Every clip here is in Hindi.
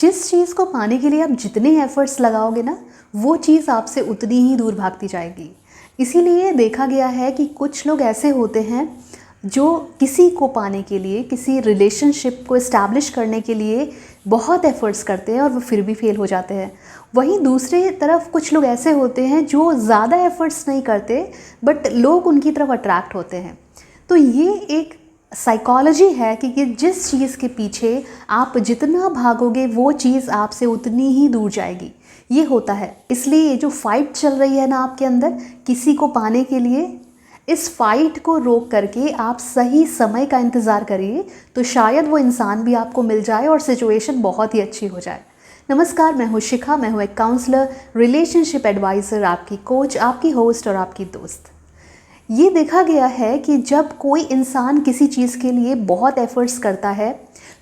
जिस चीज़ को पाने के लिए आप जितने एफर्ट्स लगाओगे ना, वो चीज़ आपसे उतनी ही दूर भागती जाएगी। इसीलिए देखा गया है कि कुछ लोग ऐसे होते हैं जो किसी को पाने के लिए, किसी रिलेशनशिप को इस्टेब्लिश करने के लिए बहुत एफ़र्ट्स करते हैं और वो फिर भी फेल हो जाते हैं। वहीं दूसरे तरफ कुछ लोग ऐसे होते हैं जो ज़्यादा एफ़र्ट्स नहीं करते बट लोग उनकी तरफ अट्रैक्ट होते हैं। तो ये एक साइकोलॉजी है कि जिस चीज़ के पीछे आप जितना भागोगे वो चीज़ आपसे उतनी ही दूर जाएगी। ये होता है। इसलिए ये जो फाइट चल रही है ना आपके अंदर किसी को पाने के लिए, इस फाइट को रोक करके आप सही समय का इंतज़ार करिए, तो शायद वो इंसान भी आपको मिल जाए और सिचुएशन बहुत ही अच्छी हो जाए। नमस्कार, मैं हूँ शिखा। मैं हूँ एक काउंसलर, रिलेशनशिप एडवाइज़र, आपकी कोच, आपकी होस्ट और आपकी दोस्त। ये देखा गया है कि जब कोई इंसान किसी चीज़ के लिए बहुत एफ़र्ट्स करता है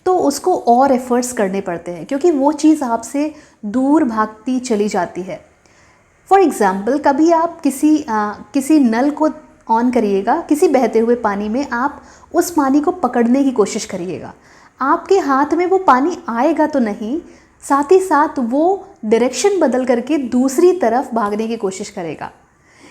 तो उसको और एफ़र्ट्स करने पड़ते हैं, क्योंकि वो चीज़ आपसे दूर भागती चली जाती है। फॉर एग्ज़ाम्पल, कभी आप किसी नल को ऑन करिएगा, किसी बहते हुए पानी में आप उस पानी को पकड़ने की कोशिश करिएगा। आपके हाथ में वो पानी आएगा तो नहीं, साथ ही साथ वो डायरेक्शन बदल करके दूसरी तरफ भागने की कोशिश करेगा।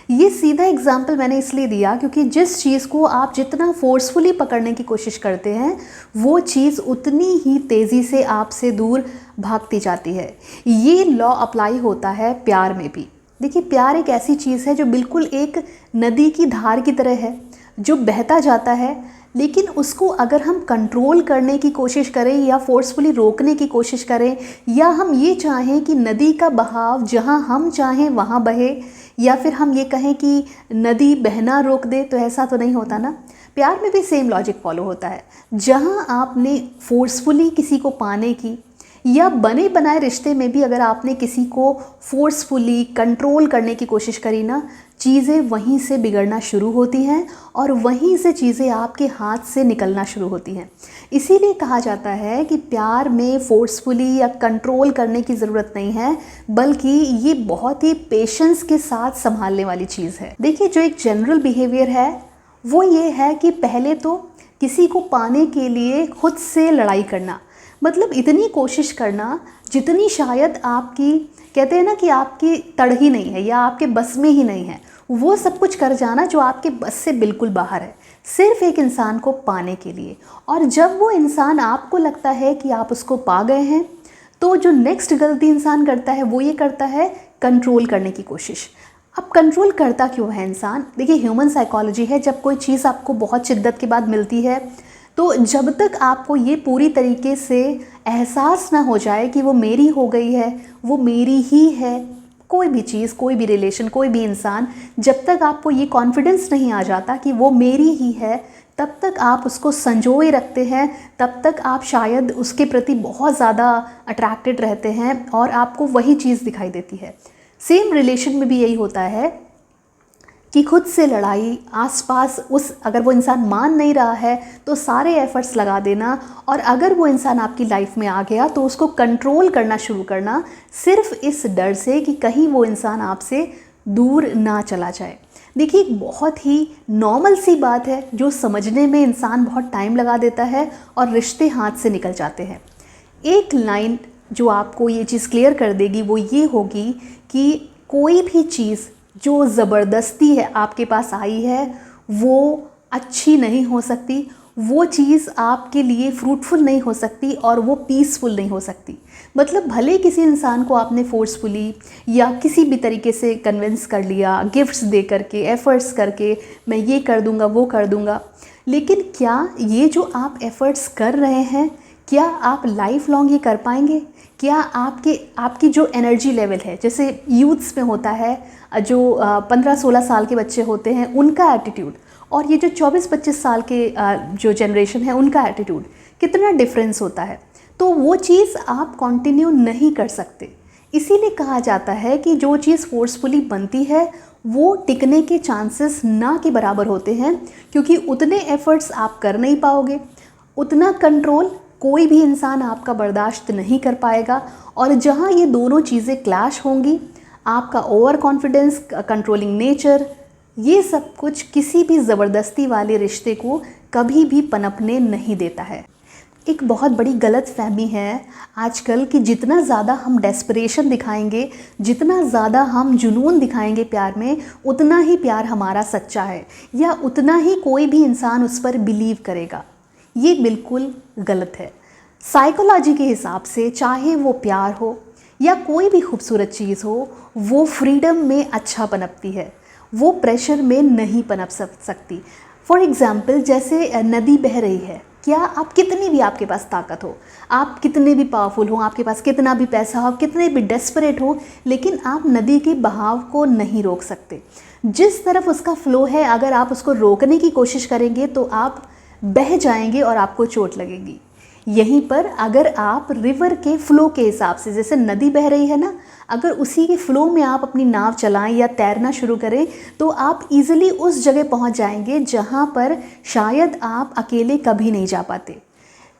ये सीधा एग्जाम्पल मैंने इसलिए दिया क्योंकि जिस चीज़ को आप जितना फोर्सफुली पकड़ने की कोशिश करते हैं वो चीज़ उतनी ही तेज़ी से आपसे दूर भागती जाती है। ये लॉ अप्लाई होता है प्यार में भी। देखिए, प्यार एक ऐसी चीज़ है जो बिल्कुल एक नदी की धार की तरह है, जो बहता जाता है, लेकिन उसको अगर हम कंट्रोल करने की कोशिश करें या फोर्सफुली रोकने की कोशिश करें, या हम ये चाहें कि नदी का बहाव जहाँ हम चाहें वहाँ बहे, या फिर हम ये कहें कि नदी बहना रोक दे, तो ऐसा तो नहीं होता ना। प्यार में भी सेम लॉजिक फॉलो होता है। जहाँ आपने फोर्सफुली किसी को पाने की, या बने बनाए रिश्ते में भी अगर आपने किसी को फोर्सफुली कंट्रोल करने की कोशिश करी ना, चीज़ें वहीं से बिगड़ना शुरू होती हैं और वहीं से चीज़ें आपके हाथ से निकलना शुरू होती हैं। इसीलिए कहा जाता है कि प्यार में फोर्सफुली या कंट्रोल करने की ज़रूरत नहीं है, बल्कि ये बहुत ही पेशेंस के साथ संभालने वाली चीज़ है। देखिए, जो एक जनरल बिहेवियर है वो ये है कि पहले तो किसी को पाने के लिए खुद से लड़ाई करना, मतलब इतनी कोशिश करना जितनी शायद आपकी, कहते हैं ना कि आपकी तड़ ही नहीं है या आपके बस में ही नहीं है, वो सब कुछ कर जाना जो आपके बस से बिल्कुल बाहर है, सिर्फ एक इंसान को पाने के लिए। और जब वो इंसान आपको लगता है कि आप उसको पा गए हैं, तो जो नेक्स्ट गलती इंसान करता है वो ये करता है कंट्रोल करने की कोशिश। अब कंट्रोल करता क्यों है इंसान? देखिए, ह्यूमन साइकोलॉजी है, जब कोई चीज़ आपको बहुत शिद्दत के बाद मिलती है तो जब तक आपको ये पूरी तरीके से एहसास ना हो जाए कि वो मेरी हो गई है, वो मेरी ही है, कोई भी चीज़, कोई भी रिलेशन, कोई भी इंसान, जब तक आपको ये कॉन्फिडेंस नहीं आ जाता कि वो मेरी ही है, तब तक आप उसको संजोए रखते हैं, तब तक आप शायद उसके प्रति बहुत ज़्यादा अट्रैक्टेड रहते हैं और आपको वही चीज़ दिखाई देती है। सेम रिलेशन में भी यही होता है कि खुद से लड़ाई, आसपास अगर वो इंसान मान नहीं रहा है तो सारे एफ़र्ट्स लगा देना, और अगर वो इंसान आपकी लाइफ में आ गया तो उसको कंट्रोल करना शुरू करना, सिर्फ इस डर से कि कहीं वो इंसान आपसे दूर ना चला जाए। देखिए, एक बहुत ही नॉर्मल सी बात है जो समझने में इंसान बहुत टाइम लगा देता है और रिश्ते हाथ से निकल जाते हैं। एक लाइन जो आपको ये चीज़ क्लियर कर देगी वो ये होगी कि कोई भी चीज़ जो ज़बरदस्ती है आपके पास आई है वो अच्छी नहीं हो सकती, वो चीज़ आपके लिए फ्रूटफुल नहीं हो सकती और वो पीसफुल नहीं हो सकती। मतलब भले किसी इंसान को आपने फोर्सफुली या किसी भी तरीके से कन्विंस कर लिया, गिफ्ट्स दे करके, एफ़र्ट्स करके, मैं ये कर दूंगा, वो कर दूंगा, लेकिन क्या ये जो आप एफ़र्ट्स कर रहे हैं, क्या आप लाइफ लॉन्ग ये कर पाएंगे? क्या आपकी जो एनर्जी लेवल है, जैसे यूथ्स में होता है, जो 15-16 साल के बच्चे होते हैं उनका एटीट्यूड, और ये जो 24-25 साल के जो जनरेशन है उनका एटीट्यूड, कितना डिफरेंस होता है। तो वो चीज़ आप कंटिन्यू नहीं कर सकते। इसीलिए कहा जाता है कि जो चीज़ फोर्सफुली बनती है वो टिकने के चांसेस ना के बराबर होते हैं, क्योंकि उतने एफ़र्ट्स आप कर नहीं पाओगे, उतना कंट्रोल कोई भी इंसान आपका बर्दाश्त नहीं कर पाएगा। और जहाँ ये दोनों चीज़ें क्लैश होंगी, आपका ओवर कॉन्फिडेंस, कंट्रोलिंग नेचर, ये सब कुछ किसी भी ज़बरदस्ती वाले रिश्ते को कभी भी पनपने नहीं देता है। एक बहुत बड़ी गलतफहमी है आजकल कि जितना ज़्यादा हम डेस्परेशन दिखाएंगे, जितना ज़्यादा हम जुनून दिखाएंगे प्यार में, उतना ही प्यार हमारा सच्चा है या उतना ही कोई भी इंसान उस पर बिलीव करेगा। ये बिल्कुल गलत है। साइकोलॉजी के हिसाब से चाहे वो प्यार हो या कोई भी खूबसूरत चीज़ हो, वो फ्रीडम में अच्छा पनपती है, वो प्रेशर में नहीं पनप सकती। फॉर एग्ज़ाम्पल, जैसे नदी बह रही है, क्या आप कितनी भी आपके पास ताकत हो, आप कितने भी पावरफुल हो, आपके पास कितना भी पैसा हो, कितने भी डेस्परेट हो, लेकिन आप नदी के बहाव को नहीं रोक सकते। जिस तरफ उसका फ़्लो है, अगर आप उसको रोकने की कोशिश करेंगे तो आप बह जाएंगे और आपको चोट लगेगी। यहीं पर अगर आप रिवर के फ़्लो के हिसाब से, जैसे नदी बह रही है ना, अगर उसी के फ़्लो में आप अपनी नाव चलाएं या तैरना शुरू करें तो आप इजीली उस जगह पहुंच जाएंगे जहां पर शायद आप अकेले कभी नहीं जा पाते।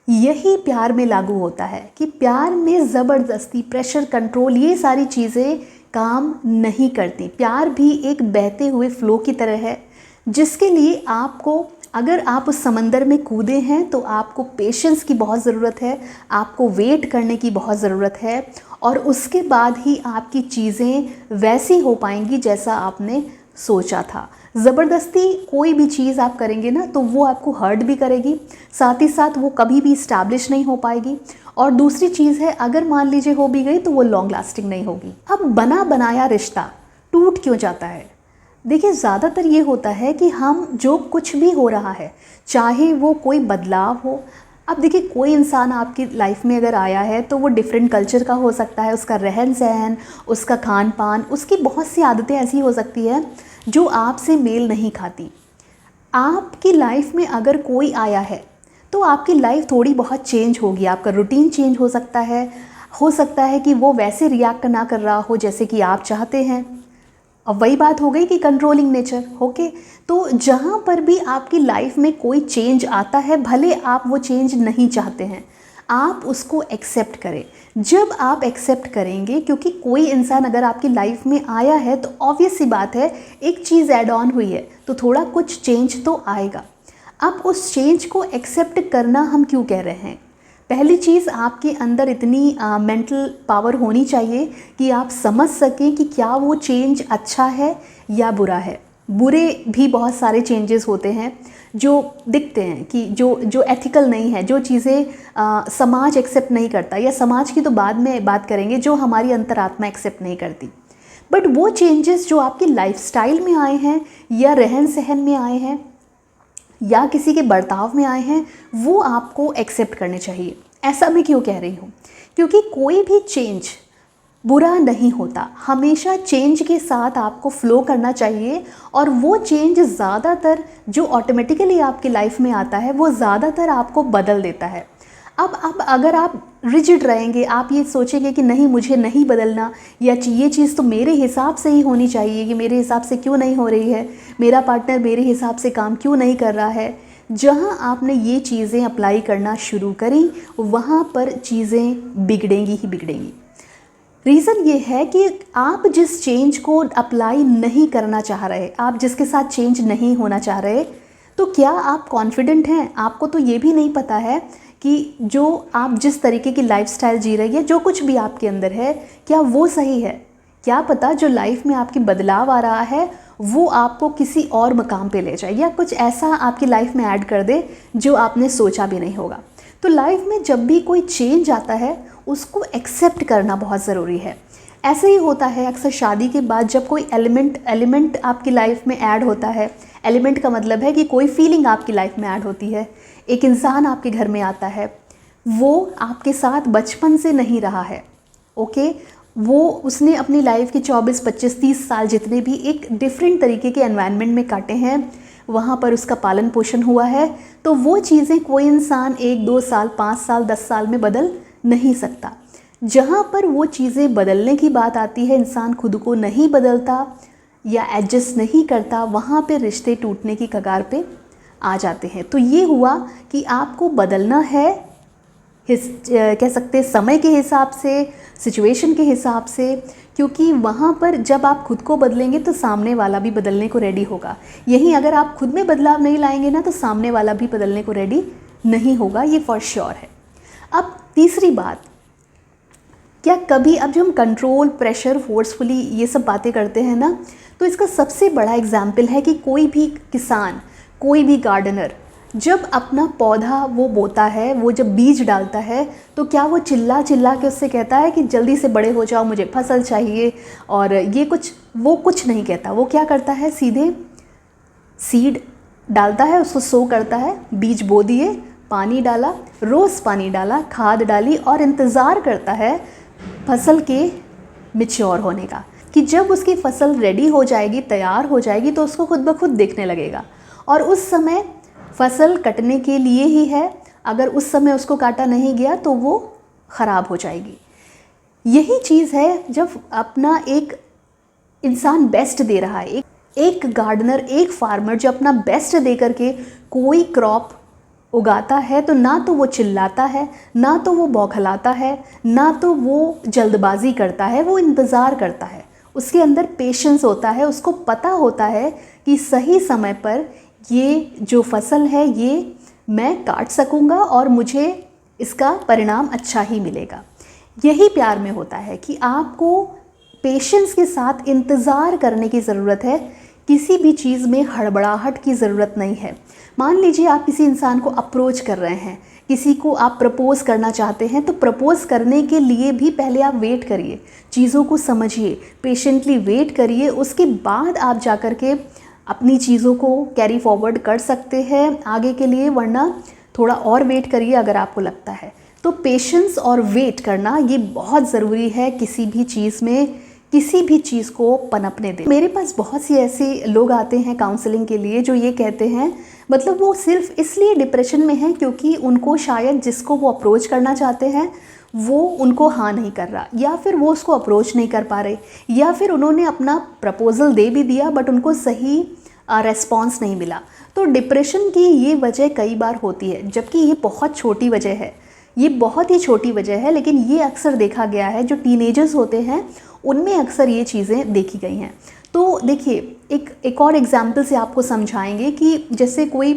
यही प्यार में लागू होता है कि प्यार में ज़बरदस्ती, प्रेशर, कंट्रोल, ये सारी चीज़ें काम नहीं करती। प्यार भी एक बहते हुए फ़्लो की तरह है, जिसके लिए आपको, अगर आप उस समंदर में कूदे हैं तो आपको पेशेंस की बहुत ज़रूरत है, आपको वेट करने की बहुत ज़रूरत है, और उसके बाद ही आपकी चीज़ें वैसी हो पाएंगी जैसा आपने सोचा था। ज़बरदस्ती कोई भी चीज़ आप करेंगे ना तो वो आपको हर्ट भी करेगी, साथ ही साथ वो कभी भी इस्टेब्लिश नहीं हो पाएगी। और दूसरी चीज़ है, अगर मान लीजिए हो भी गई तो वो लॉन्ग लास्टिंग नहीं होगी। अब बना बनाया रिश्ता टूट क्यों जाता है? देखिए, ज़्यादातर ये होता है कि हम जो कुछ भी हो रहा है, चाहे वो कोई बदलाव हो। अब देखिए, कोई इंसान आपकी लाइफ में अगर आया है तो वो डिफरेंट कल्चर का हो सकता है, उसका रहन सहन, उसका खान पान, उसकी बहुत सी आदतें ऐसी हो सकती है जो आपसे मेल नहीं खाती। आपकी लाइफ में अगर कोई आया है तो आपकी लाइफ थोड़ी बहुत चेंज होगी, आपका रूटीन चेंज हो सकता है कि वो वैसे रिएक्ट ना कर रहा हो जैसे कि आप चाहते हैं। अब वही बात हो गई कि कंट्रोलिंग नेचर, ओके। तो जहाँ पर भी आपकी लाइफ में कोई चेंज आता है, भले आप वो चेंज नहीं चाहते हैं, आप उसको एक्सेप्ट करें। जब आप एक्सेप्ट करेंगे, क्योंकि कोई इंसान अगर आपकी लाइफ में आया है तो ऑब्वियस सी बात है, एक चीज़ ऐड ऑन हुई है तो थोड़ा कुछ चेंज तो आएगा। अब उस चेंज को एक्सेप्ट करना हम क्यों कह रहे हैं? पहली चीज़, आपके अंदर इतनी मेंटल पावर होनी चाहिए कि आप समझ सकें कि क्या वो चेंज अच्छा है या बुरा है। बुरे भी बहुत सारे चेंजेस होते हैं जो दिखते हैं कि जो एथिकल नहीं है, जो चीज़ें समाज एक्सेप्ट नहीं करता, या समाज की तो बाद में बात करेंगे, जो हमारी अंतरात्मा एक्सेप्ट नहीं करती। बट वो चेंजेस जो आपकी लाइफस्टाइल में आए हैं या रहन सहन में आए हैं या किसी के बर्ताव में आए हैं, वो आपको एक्सेप्ट करने चाहिए। ऐसा मैं क्यों कह रही हूँ? क्योंकि कोई भी चेंज बुरा नहीं होता, हमेशा चेंज के साथ आपको फ्लो करना चाहिए। और वो चेंज ज़्यादातर जो ऑटोमेटिकली आपकी लाइफ में आता है, वो ज़्यादातर आपको बदल देता है। अब अगर आप रिजिड रहेंगे, आप ये सोचेंगे कि नहीं, मुझे नहीं बदलना, या ये चीज़ तो मेरे हिसाब से ही होनी चाहिए, कि मेरे हिसाब से क्यों नहीं हो रही है, मेरा पार्टनर मेरे हिसाब से काम क्यों नहीं कर रहा है, जहाँ आपने ये चीज़ें अप्लाई करना शुरू करी, वहाँ पर चीज़ें बिगड़ेंगी ही बिगड़ेंगी। रीज़न ये है कि आप जिस चेंज को अप्लाई नहीं करना चाह रहे, आप जिसके साथ चेंज नहीं होना चाह रहे, तो क्या आप कॉन्फिडेंट हैं? आपको तो ये भी नहीं पता है कि जो आप जिस तरीके की लाइफस्टाइल जी रही है, जो कुछ भी आपके अंदर है, क्या वो सही है? क्या पता जो लाइफ में आपकी बदलाव आ रहा है वो आपको किसी और मकाम पे ले जाए, या कुछ ऐसा आपकी लाइफ में ऐड कर दे जो आपने सोचा भी नहीं होगा। तो लाइफ में जब भी कोई चेंज आता है, उसको एक्सेप्ट करना बहुत ज़रूरी है। ऐसे ही होता है अक्सर शादी के बाद, जब कोई एलिमेंट आपकी लाइफ में ऐड होता है। एलिमेंट का मतलब है कि कोई फीलिंग आपकी लाइफ में ऐड होती है। एक इंसान आपके घर में आता है, वो आपके साथ बचपन से नहीं रहा है, ओके। वो उसने अपनी लाइफ के 24, 25, 30 साल जितने भी एक डिफरेंट तरीके के एनवायरनमेंट में काटे हैं, वहाँ पर उसका पालन पोषण हुआ है। तो वो चीज़ें कोई इंसान 1, 2 साल, 5 साल, 10 साल में बदल नहीं सकता। जहाँ पर वो चीज़ें बदलने की बात आती है, इंसान खुद को नहीं बदलता या एडजस्ट नहीं करता, वहाँ पे रिश्ते टूटने की कगार पे आ जाते हैं। तो ये हुआ कि आपको बदलना है, कह सकते हैं समय के हिसाब से, सिचुएशन के हिसाब से, क्योंकि वहाँ पर जब आप खुद को बदलेंगे तो सामने वाला भी बदलने को रेडी होगा। यहीं अगर आप खुद में बदलाव नहीं लाएंगे ना, तो सामने वाला भी बदलने को रेडी नहीं होगा, ये फॉर श्योर है। अब तीसरी बात, क्या कभी अब जो हम कंट्रोल, प्रेशर, फोर्सफुली ये सब बातें करते हैं ना, तो इसका सबसे बड़ा एग्जाम्पल है कि कोई भी किसान, कोई भी गार्डनर जब अपना पौधा वो बोता है, वो जब बीज डालता है, तो क्या वो चिल्ला चिल्ला के उससे कहता है कि जल्दी से बड़े हो जाओ, मुझे फसल चाहिए और ये कुछ, वो कुछ नहीं कहता। वो क्या करता है, सीधे सीड डालता है, उसको सो करता है, बीज बो दिए, पानी डाला, रोज़ पानी डाला, खाद डाली और इंतज़ार करता है फसल के मैच्योर होने का, कि जब उसकी फसल रेडी हो जाएगी, तैयार हो जाएगी, तो उसको खुद ब खुद दिखने लगेगा। और उस समय फसल कटने के लिए ही है, अगर उस समय उसको काटा नहीं गया तो वो ख़राब हो जाएगी। यही चीज़ है जब अपना एक इंसान बेस्ट दे रहा है, एक गार्डनर, एक फार्मर जो अपना बेस्ट दे करके कोई क्रॉप उगाता है, तो ना तो वो चिल्लाता है, ना तो वो बौखलाता है, ना तो वो जल्दबाजी करता है, वो इंतज़ार करता है। उसके अंदर पेशेंस होता है, उसको पता होता है कि सही समय पर ये जो फसल है ये मैं काट सकूँगा और मुझे इसका परिणाम अच्छा ही मिलेगा। यही प्यार में होता है कि आपको पेशेंस के साथ इंतज़ार करने की ज़रूरत है, किसी भी चीज़ में हड़बड़ाहट की ज़रूरत नहीं है। मान लीजिए आप किसी इंसान को अप्रोच कर रहे हैं, किसी को आप प्रपोज़ करना चाहते हैं, तो प्रपोज़ करने के लिए भी पहले आप वेट करिए, चीज़ों को समझिए, पेशेंटली वेट करिए, उसके बाद आप जा कर के अपनी चीज़ों को कैरी फॉरवर्ड कर सकते हैं आगे के लिए, वरना थोड़ा और वेट करिए अगर आपको लगता है। तो पेशेंस और वेट करना ये बहुत ज़रूरी है किसी भी चीज़ में, किसी भी चीज़ को पनपने दें। मेरे पास बहुत सी ऐसे लोग आते हैं काउंसलिंग के लिए जो ये कहते हैं, मतलब वो सिर्फ इसलिए डिप्रेशन में हैं क्योंकि उनको शायद जिसको वो अप्रोच करना चाहते हैं वो उनको हाँ नहीं कर रहा, या फिर वो उसको अप्रोच नहीं कर पा रहे, या फिर उन्होंने अपना प्रपोज़ल दे भी दिया बट उनको सही रेस्पॉन्स नहीं मिला। तो डिप्रेशन की ये वजह कई बार होती है, जबकि ये बहुत छोटी वजह है, ये बहुत ही छोटी वजह है, लेकिन ये अक्सर देखा गया है जो टीनेजर्स होते हैं उनमें अक्सर ये चीज़ें देखी गई हैं। तो देखिए, एक और एग्जाम्पल से आपको समझाएंगे कि जैसे कोई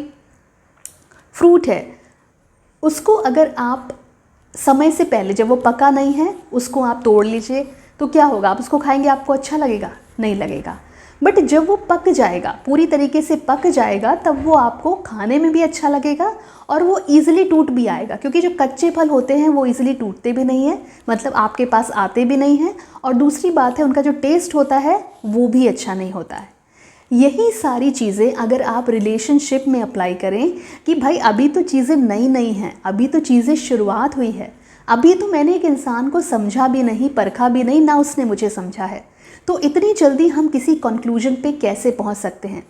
फ्रूट है, उसको अगर आप समय से पहले, जब वो पका नहीं है, उसको आप तोड़ लीजिए, तो क्या होगा, आप उसको खाएंगे, आपको अच्छा लगेगा? नहीं लगेगा। बट जब वो पक जाएगा, पूरी तरीके से पक जाएगा, तब वो आपको खाने में भी अच्छा लगेगा और वो ईज़िली टूट भी आएगा, क्योंकि जो कच्चे फल होते हैं वो ईज़िली टूटते भी नहीं हैं, मतलब आपके पास आते भी नहीं हैं, और दूसरी बात है उनका जो टेस्ट होता है वो भी अच्छा नहीं होता है। यही सारी चीज़ें अगर आप रिलेशनशिप में अप्लाई करें कि भाई अभी तो चीज़ें नई नई हैं, अभी तो चीज़ें शुरुआत हुई है, अभी तो मैंने एक इंसान को समझा भी नहीं, परखा भी नहीं, ना उसने मुझे समझा है, तो इतनी जल्दी हम किसी कंक्लूजन पे कैसे पहुंच सकते हैं?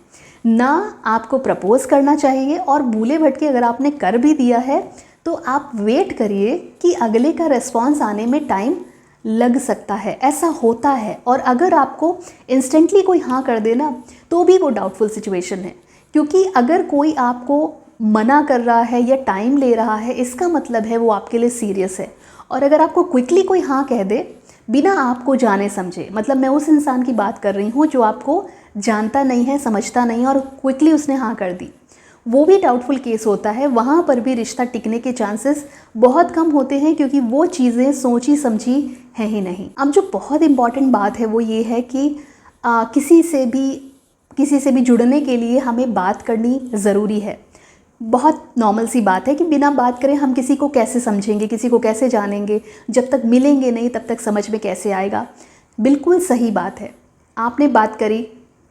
ना आपको प्रपोज़ करना चाहिए, और भूले भटके अगर आपने कर भी दिया है तो आप वेट करिए कि अगले का रिस्पॉन्स आने में टाइम लग सकता है, ऐसा होता है। और अगर आपको इंस्टेंटली कोई हाँ कर देना तो भी वो डाउटफुल सिचुएशन है, क्योंकि अगर कोई आपको मना कर रहा है या टाइम ले रहा है, इसका मतलब है वो आपके लिए सीरियस है। और अगर आपको क्विकली कोई हाँ कह दे बिना आपको जाने समझे, मतलब मैं उस इंसान की बात कर रही हूँ जो आपको जानता नहीं है, समझता नहीं है, और क्विकली उसने हाँ कर दी, वो भी डाउटफुल केस होता है। वहाँ पर भी रिश्ता टिकने के चांसेस बहुत कम होते हैं, क्योंकि वो चीज़ें सोची समझी हैं ही नहीं। अब जो बहुत इम्पॉर्टेंट बात है वो ये है कि किसी से भी जुड़ने के लिए हमें बात करनी ज़रूरी है। बहुत नॉर्मल सी बात है कि बिना बात करें हम किसी को कैसे समझेंगे, किसी को कैसे जानेंगे, जब तक मिलेंगे नहीं तब तक समझ में कैसे आएगा। बिल्कुल सही बात है, आपने बात करी,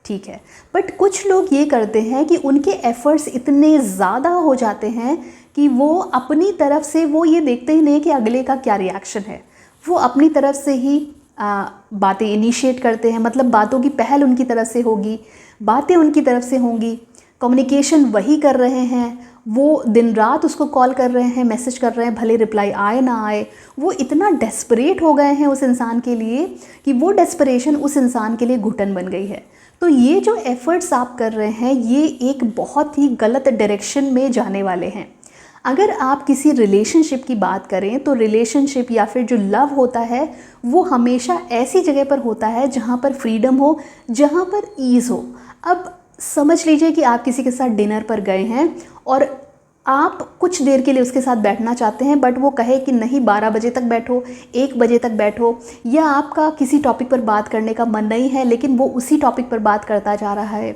ठीक है, बट कुछ लोग ये करते हैं कि उनके एफ़र्ट्स इतने ज़्यादा हो जाते हैं कि वो अपनी तरफ से वो ये देखते ही नहीं कि अगले का क्या रिएक्शन है, वो अपनी तरफ से ही बातें इनिशिएट करते हैं, मतलब बातों की पहल उनकी तरफ से होगी, बातें उनकी तरफ से होंगी, कम्युनिकेशन वही कर रहे हैं, वो दिन रात उसको कॉल कर रहे हैं, मैसेज कर रहे हैं, भले रिप्लाई आए ना आए, वो इतना डेस्परेट हो गए हैं उस इंसान के लिए कि वो डेस्परेशन उस इंसान के लिए घुटन बन गई है। तो ये जो एफ़र्ट्स आप कर रहे हैं ये एक बहुत ही गलत डायरेक्शन में जाने वाले हैं। अगर आप किसी रिलेशनशिप की बात करें तो रिलेशनशिप या फिर जो लव होता है वो हमेशा ऐसी जगह पर होता है जहाँ पर फ्रीडम हो, जहाँ पर ईज़ हो। अब समझ लीजिए कि आप किसी के साथ डिनर पर गए हैं और आप कुछ देर के लिए उसके साथ बैठना चाहते हैं बट वो कहे कि नहीं 12 बजे तक बैठो, 1 बजे तक बैठो, या आपका किसी टॉपिक पर बात करने का मन नहीं है लेकिन वो उसी टॉपिक पर बात करता जा रहा है,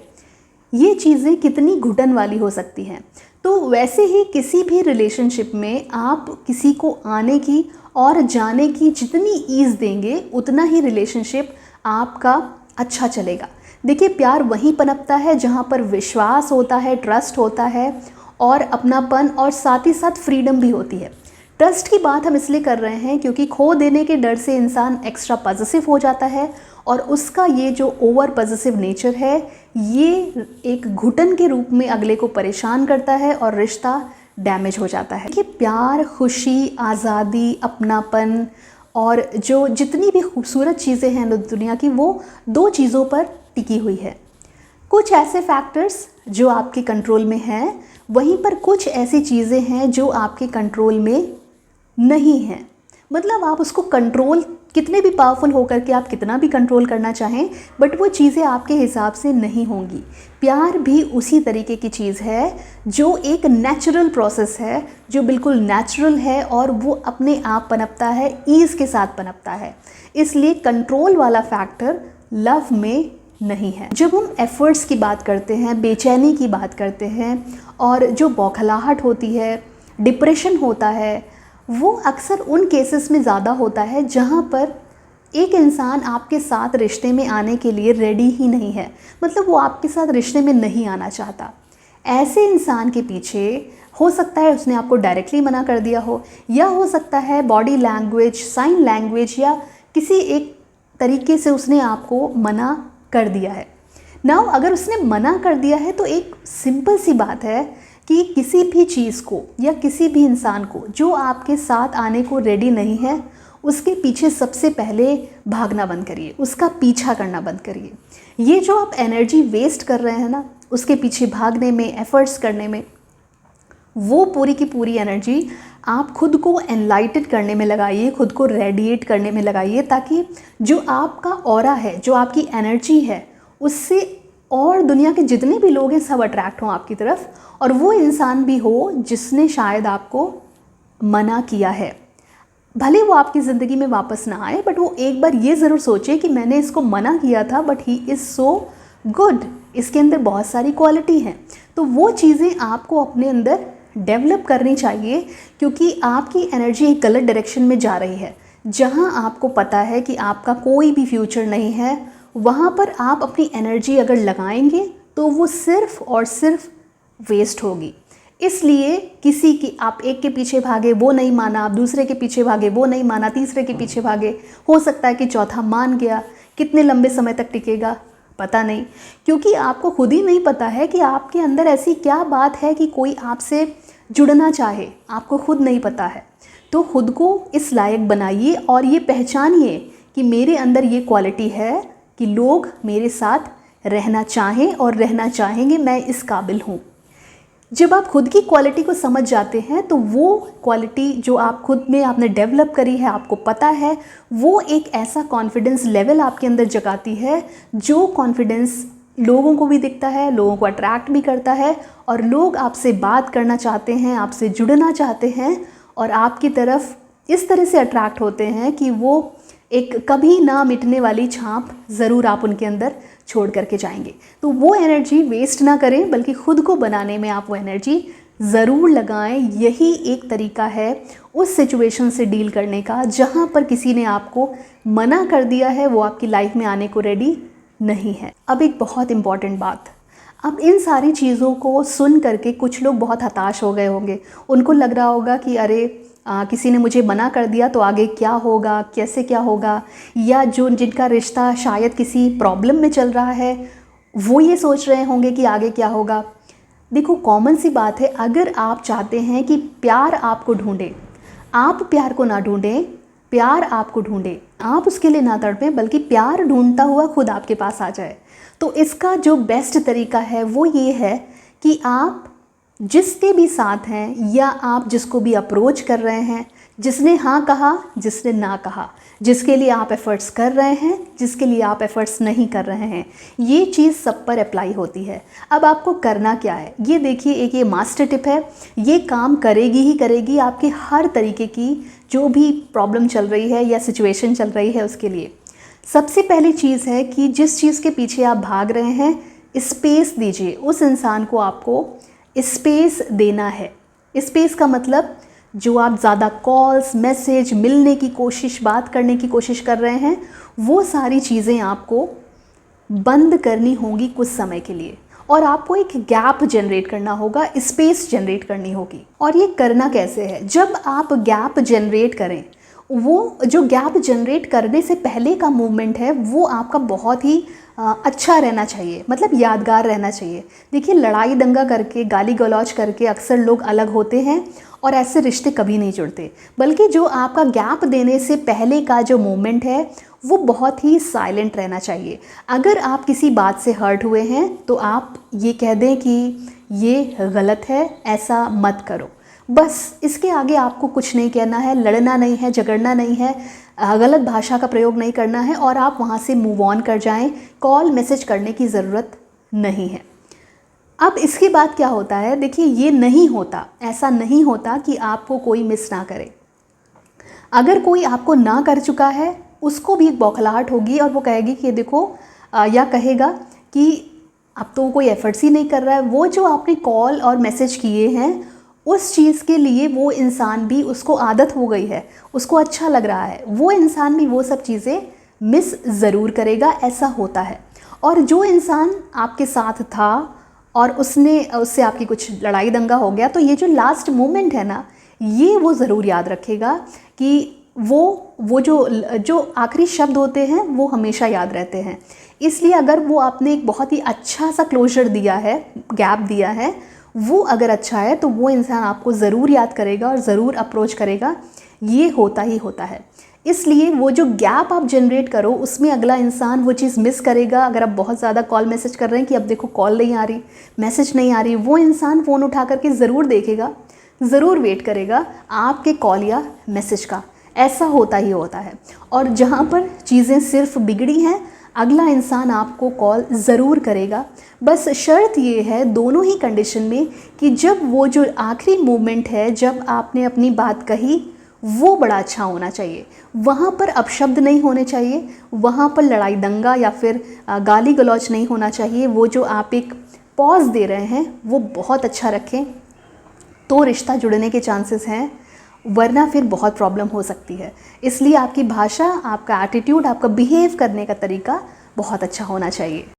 ये चीज़ें कितनी घुटन वाली हो सकती हैं। तो वैसे ही किसी भी रिलेशनशिप में आप किसी को आने की और जाने की जितनी ईज़ देंगे उतना ही रिलेशनशिप आपका अच्छा चलेगा। देखिए, प्यार वहीं पनपता है जहाँ पर विश्वास होता है, ट्रस्ट होता है और अपनापन, और साथ ही साथ फ्रीडम भी होती है। ट्रस्ट की बात हम इसलिए कर रहे हैं क्योंकि खो देने के डर से इंसान एक्स्ट्रा पॉसेसिव हो जाता है और उसका ये जो ओवर पॉसेसिव नेचर है ये एक घुटन के रूप में अगले को परेशान करता है और रिश्ता डैमेज हो जाता है। कि प्यार, खुशी, आज़ादी, अपनापन और जो जितनी भी खूबसूरत चीज़ें हैं दुनिया की, वो 2 चीज़ों पर टिकी हुई है। कुछ ऐसे फैक्टर्स जो आपके कंट्रोल में हैं, वहीं पर कुछ ऐसी चीज़ें हैं जो आपके कंट्रोल में नहीं हैं। मतलब आप उसको कंट्रोल, कितने भी पावरफुल होकर के आप कितना भी कंट्रोल करना चाहें, बट वो चीज़ें आपके हिसाब से नहीं होंगी। प्यार भी उसी तरीके की चीज़ है जो एक नेचुरल प्रोसेस है, जो बिल्कुल नेचुरल है और वो अपने आप पनपता है, ईज़ के साथ पनपता है। इसलिए कंट्रोल वाला फैक्टर लव में नहीं है। जब हम एफ़र्ट्स की बात करते हैं, बेचैनी की बात करते हैं और जो बौखलाहट होती है, डिप्रेशन होता है, वो अक्सर उन केसेस में ज़्यादा होता है जहाँ पर एक इंसान आपके साथ रिश्ते में आने के लिए रेडी ही नहीं है। मतलब वो आपके साथ रिश्ते में नहीं आना चाहता। ऐसे इंसान के पीछे हो सकता है उसने आपको डायरेक्टली मना कर दिया हो, या हो सकता है बॉडी लैंग्वेज, साइन लैंग्वेज या किसी एक तरीके से उसने आपको मना कर दिया है। नाउ अगर उसने मना कर दिया है तो एक सिंपल सी बात है कि किसी भी चीज़ को या किसी भी इंसान को जो आपके साथ आने को रेडी नहीं है, उसके पीछे सबसे पहले भागना बंद करिए, उसका पीछा करना बंद करिए। ये जो आप एनर्जी वेस्ट कर रहे हैं ना, उसके पीछे भागने में, एफ़र्ट्स करने में, वो पूरी की पूरी एनर्जी आप खुद को एनलाइटेड करने में लगाइए, खुद को रेडिएट करने में लगाइए, ताकि जो आपका ऑरा है, जो आपकी एनर्जी है, उससे और दुनिया के जितने भी लोग हैं सब अट्रैक्ट हों आपकी तरफ, और वो इंसान भी हो जिसने शायद आपको मना किया है। भले वो आपकी ज़िंदगी में वापस ना आए, बट वो एक बार ये ज़रूर सोचे कि मैंने इसको मना किया था but he is so good, इसके अंदर बहुत सारी क्वालिटी हैं। तो वो चीज़ें आपको अपने अंदर डेवलप करनी चाहिए, क्योंकि आपकी एनर्जी एक गलत डायरेक्शन में जा रही है। जहाँ आपको पता है कि आपका कोई भी फ्यूचर नहीं है, वहाँ पर आप अपनी एनर्जी अगर लगाएंगे तो वो सिर्फ़ और सिर्फ वेस्ट होगी। इसलिए किसी की, आप एक के पीछे भागे वो नहीं माना, आप दूसरे के पीछे भागे वो नहीं माना, तीसरे के पीछे भागे, हो सकता है कि चौथा मान गया, कितने लंबे समय तक टिकेगा पता नहीं, क्योंकि आपको खुद ही नहीं पता है कि आपके अंदर ऐसी क्या बात है कि कोई आपसे जुड़ना चाहे, आपको खुद नहीं पता है। तो खुद को इस लायक बनाइए और ये पहचानिए कि मेरे अंदर ये क्वालिटी है कि लोग मेरे साथ रहना चाहें और रहना चाहेंगे, मैं इस काबिल हूँ। जब आप खुद की क्वालिटी को समझ जाते हैं तो वो क्वालिटी जो आप खुद में आपने डेवलप करी है, आपको पता है, वो एक ऐसा कॉन्फिडेंस लेवल आपके अंदर जगाती है जो कॉन्फिडेंस लोगों को भी दिखता है, लोगों को अट्रैक्ट भी करता है, और लोग आपसे बात करना चाहते हैं, आपसे जुड़ना चाहते हैं और आपकी तरफ इस तरह से अट्रैक्ट होते हैं कि वो एक कभी ना मिटने वाली छाप ज़रूर आप उनके अंदर छोड़ करके जाएंगे। तो वो एनर्जी वेस्ट ना करें, बल्कि खुद को बनाने में आप वो एनर्जी ज़रूर लगाएं। यही एक तरीका है उस सिचुएशन से डील करने का जहाँ पर किसी ने आपको मना कर दिया है, वो आपकी लाइफ में आने को रेडी नहीं है। अब एक बहुत इम्पॉर्टेंट बात, अब इन सारी चीज़ों को सुन करके कुछ लोग बहुत हताश हो गए होंगे। उनको लग रहा होगा कि अरे किसी ने मुझे मना कर दिया तो आगे क्या होगा, कैसे क्या होगा, या जो जिनका रिश्ता शायद किसी प्रॉब्लम में चल रहा है वो ये सोच रहे होंगे कि आगे क्या होगा। देखो, कॉमन सी बात है, अगर आप चाहते हैं कि प्यार आपको ढूंढे, आप प्यार को ना ढूंढें, प्यार आपको ढूंढे, आप उसके लिए ना तड़पें, बल्कि प्यार ढूंढता हुआ खुद आपके पास आ जाए। तो इसका जो बेस्ट तरीका है वो ये है कि आप जिसके भी साथ हैं या आप जिसको भी अप्रोच कर रहे हैं, जिसने हाँ कहा, जिसने ना कहा, जिसके लिए आप एफ़र्ट्स कर रहे हैं, जिसके लिए आप एफ़र्ट्स नहीं कर रहे हैं, ये चीज़ सब पर अप्लाई होती है। अब आपको करना क्या है, ये देखिए, एक ये मास्टर टिप है, ये काम करेगी ही करेगी आपकी हर तरीके की जो भी प्रॉब्लम चल रही है या सिचुएशन चल रही है उसके लिए। सबसे पहली चीज़ है कि जिस चीज़ के पीछे आप भाग रहे हैं, स्पेस दीजिए उस इंसान को, आपको स्पेस देना है। स्पेस का मतलब जो आप ज़्यादा कॉल्स, मैसेज, मिलने की कोशिश, बात करने की कोशिश कर रहे हैं, वो सारी चीज़ें आपको बंद करनी होंगी कुछ समय के लिए, और आपको एक गैप जनरेट करना होगा, स्पेस जनरेट करनी होगी। और ये करना कैसे है, जब आप गैप जनरेट करें, वो जो गैप जनरेट करने से पहले का मूवमेंट है वो आपका बहुत ही अच्छा रहना चाहिए, मतलब यादगार रहना चाहिए। देखिए, लड़ाई दंगा करके, गाली गलौज करके अक्सर लोग अलग होते हैं और ऐसे रिश्ते कभी नहीं जुड़ते, बल्कि जो आपका गैप देने से पहले का जो मोमेंट है वो बहुत ही साइलेंट रहना चाहिए। अगर आप किसी बात से हर्ट हुए हैं तो आप ये कह दें कि ये गलत है, ऐसा मत करो, बस। इसके आगे आपको कुछ नहीं कहना है, लड़ना नहीं है, झगड़ना नहीं है, गलत भाषा का प्रयोग नहीं करना है, और आप वहाँ से मूव ऑन कर जाएं। कॉल मैसेज करने की ज़रूरत नहीं है। अब इसके बाद क्या होता है, देखिए, ये नहीं होता, ऐसा नहीं होता कि आपको कोई मिस ना करे। अगर कोई आपको ना कर चुका है, उसको भी एक बौखलाहट होगी और वो कहेगी कि देखो, या कहेगा कि अब तो कोई एफर्ट्स ही नहीं कर रहा है। वो जो आपने कॉल और मैसेज किए हैं, उस चीज़ के लिए वो इंसान भी, उसको आदत हो गई है, उसको अच्छा लग रहा है, वो इंसान भी वो सब चीज़ें मिस ज़रूर करेगा, ऐसा होता है। और जो इंसान आपके साथ था और उससे आपकी कुछ लड़ाई दंगा हो गया, तो ये जो लास्ट मोमेंट है ना, ये वो ज़रूर याद रखेगा कि वो जो आखिरी शब्द होते हैं वो हमेशा याद रहते हैं। इसलिए अगर वो आपने एक बहुत ही अच्छा सा क्लोजर दिया है, गैप दिया है, वो अगर अच्छा है तो वो इंसान आपको ज़रूर याद करेगा और ज़रूर अप्रोच करेगा। ये होता ही होता है। इसलिए वो जो गैप आप जनरेट करो, उसमें अगला इंसान वो चीज़ मिस करेगा। अगर आप बहुत ज़्यादा कॉल मैसेज कर रहे हैं कि अब देखो कॉल नहीं आ रही, मैसेज नहीं आ रही, वो इंसान फ़ोन उठा करके ज़रूर देखेगा, ज़रूर वेट करेगा आपके कॉल या मैसेज का। ऐसा होता ही होता है। और जहाँ पर चीज़ें सिर्फ बिगड़ी हैं, अगला इंसान आपको कॉल ज़रूर करेगा। बस शर्त ये है दोनों ही कंडीशन में कि जब वो जो आखिरी मोमेंट है, जब आपने अपनी बात कही, वो बड़ा अच्छा होना चाहिए। वहाँ पर अपशब्द नहीं होने चाहिए, वहाँ पर लड़ाई दंगा या फिर गाली गलौज नहीं होना चाहिए। वो जो आप एक पॉज दे रहे हैं वो बहुत अच्छा रखें, तो रिश्ता जुड़ने के चांसेस हैं, वरना फिर बहुत प्रॉब्लम हो सकती है। इसलिए आपकी भाषा, आपका एटीट्यूड, आपका बिहेव करने का तरीका बहुत अच्छा होना चाहिए।